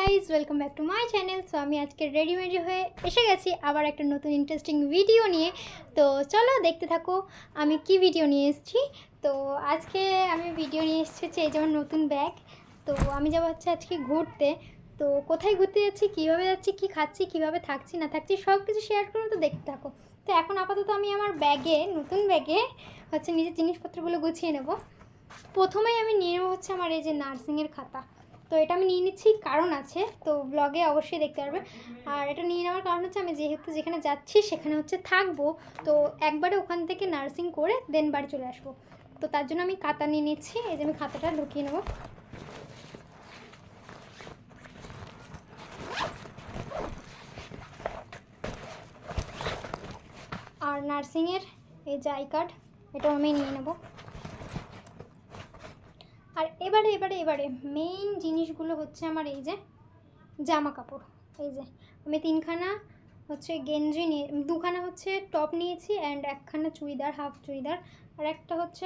Guys welcome back to my channel. So আমি আজকে রেডিমেডি হয়ে এসে গেছি আবার একটা নতুন ইন্টারেস্টিং ভিডিও নিয়ে। তো চলো দেখতে থাকো আমি কি ভিডিও নিয়ে এসেছি। তো আজকে আমি ভিডিও নিয়ে এসেছি এই যেমন নতুন ব্যাগ। তো আমি যাবো হচ্ছে আজকে ঘুরতে। তো কোথায় ঘুরতে যাচ্ছি, কীভাবে যাচ্ছি, কী খাচ্ছি, কীভাবে থাকছি না থাকছি সব কিছু শেয়ার করবো। তো দেখতে থাকো। তো এখন আপাতত আমি আমার ব্যাগে, নতুন ব্যাগে হচ্ছে নিজের জিনিসপত্রগুলো গুছিয়ে নেব। প্রথমেই আমি নিয়ে নেবো হচ্ছে আমার এই যে নার্সিংয়ের খাতা। তো এটা আমি নিয়ে নিচ্ছি, কারণ আছে, তো ব্লগে অবশ্যই দেখতে পারবে। আর এটা নিয়ে নেওয়ার কারণ হচ্ছে আমি যেহেতু যেখানে যাচ্ছি সেখানে হচ্ছে থাকবো, তো একবারে ওখান থেকে নার্সিং করে দেন বাড়ি চলে আসবো। তো তার জন্য আমি খাতা নিয়ে নিচ্ছি। এই যে আমি খাতাটা ঢুকিয়ে নেব। আর নার্সিংয়ের এই যে আই কার্ড, এটাও আমি নিয়ে নেব। আর এবারে মেইন জিনিসগুলো হচ্ছে আমার এই যে জামা কাপড়। এই যে আমি 3খানা হচ্ছে গেঞ্জি নিয়ে, 2খানা হচ্ছে টপ নিয়েছি অ্যান্ড 1খানা চুড়িদার, হাফ চুড়িদার, আর একটা হচ্ছে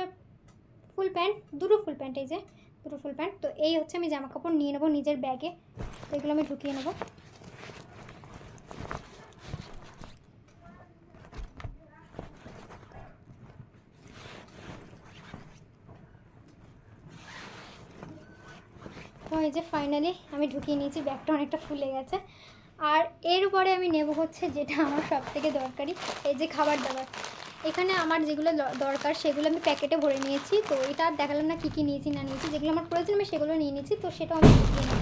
ফুল প্যান্ট, দুটো ফুল প্যান্ট, এই যে দুটো ফুল প্যান্ট। তো এই হচ্ছে আমি জামা কাপড় নিয়ে নেবো নিজের ব্যাগে। তো এগুলো আমি ঢুকিয়ে নেবো। তো এই যে ফাইনালি আমি ঢুকিয়ে নিয়েছি, ব্যাগটা অনেকটা ফুলে গেছে। আর এরপরে আমি নেব হচ্ছে যেটা আমার সবথেকে দরকারি, এই যে খাবার দাবার। এখানে আমার যেগুলো দরকার সেগুলো আমি প্যাকেটে ভরে নিয়েছি। তো এটা আর দেখালাম না কী কী নিয়েছি না নিয়েছি, যেগুলো আমার প্রয়োজন আমি সেগুলো নিয়ে নিয়েছি। তো সেটাও আমি ঢুকিয়ে নিই।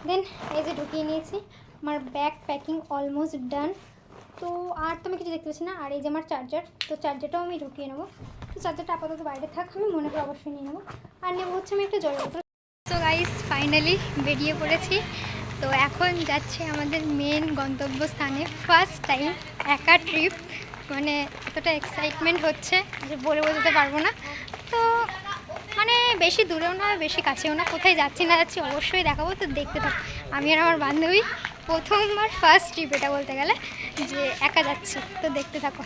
দেন এই যে ঢুকিয়ে নিয়েছি, আমার ব্যাগ প্যাকিং অলমোস্ট ডান। তো আর তো আমি কিছু দেখতে পাচ্ছি না। আর এই যে আমার চার্জার, তো চার্জারটাও আমি ঢুকিয়ে নেবো। তো চার্জারটা আপাতত বাইরে থাক, আমি মনে করে অবশ্যই নিয়ে নেবো। আর নেবো হচ্ছে আমি একটা জলের বোতল। তো গাইস ফাইনালি বেরিয়ে পড়েছি। তো এখন যাচ্ছে আমাদের মেন গন্তব্যস্থানে, ফার্স্ট টাইম একা ট্রিপ। মানে এতটা এক্সাইটমেন্ট হচ্ছে যে বলে বোঝাতে পারবো না। তো মানে বেশি দূরেও না বেশি কাছেও না, কোথায় যাচ্ছি না যাচ্ছি অবশ্যই দেখাবো। তো দেখতে থাকো। আমি আর আমার বান্ধবী প্রথমবার ফার্স্ট ট্রিপ এটা বলতে গেলে, যে একা যাচ্ছি। তো দেখতে থাকো।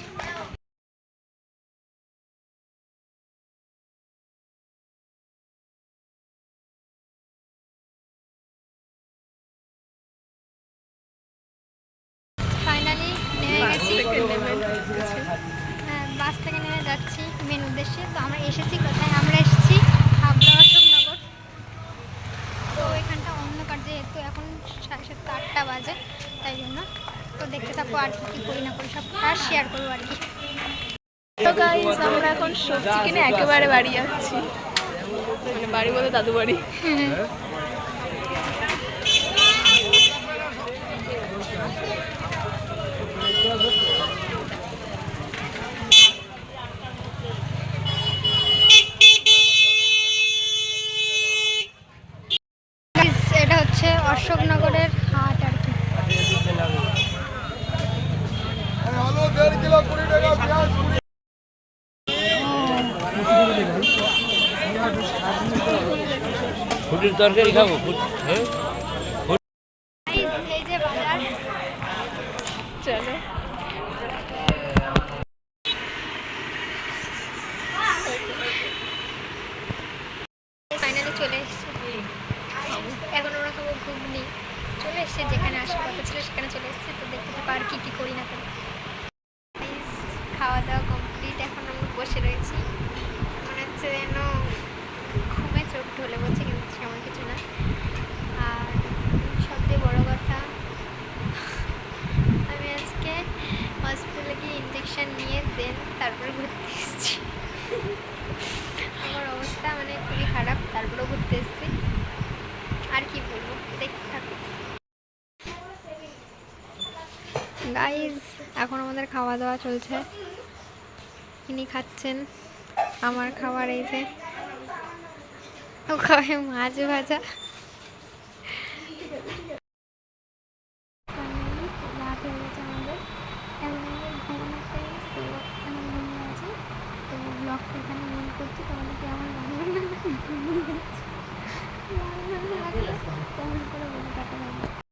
ফাইনালি নেমে গেছি, বাস থেকে নেমে যাচ্ছি মেন উদ্দেশ্যে। তো আমরা এসেছি কোথায়, আমরা এসেছি হাবড়া অশোকনগর। তো এখানটা অন্ধকার, যেহেতু এখন 7:30-8টা বাজে, তাই জন্য। তো দেখতে থাকো আর কি করি না করি সবটা শেয়ার করবো আর কি। তো গাইস আমরা এখন সবজি কিনে একেবারে বাড়ি যাচ্ছি, মানে বাড়ি বলে দাদু বাড়ি। এটা হচ্ছে অশোকনগরের হাট আর কি। ফুটের তরকারি খাবো। এই যে বাজার, চলো ফাইনালি চলে এসেছি। এখন ওরা খাবো ঘুগনি। চলে এসছে, যেখানে আসার কথা ছিল সেখানে চলে এসেছে। তো দেখতে থাকো আর কি করি না করি। খাওয়া দাওয়া কমপ্লিট, এখন আমরা বসে রয়েছি। মনে হচ্ছে যেন ঘুমে চোখ ঢলে বলছে, কিন্তু সেমন কিছু না। আর সবথেকে বড় কথা, আমি আজকে হসপিটালে গিয়ে ইঞ্জেকশন নিয়ে দেন তারপরে ঘুরতে এসেছি। আমার অবস্থা মানে খুবই খারাপ, তারপরেও ঘুরতে এসেছি। আর কি বলবো, দেখতে থাকো। গাইজ এখন আমাদের খাওয়া দাওয়া চলছে, ইনি খাচ্ছেন। আমার খাবার এই যে, ও খাবে মাছ ভাজা,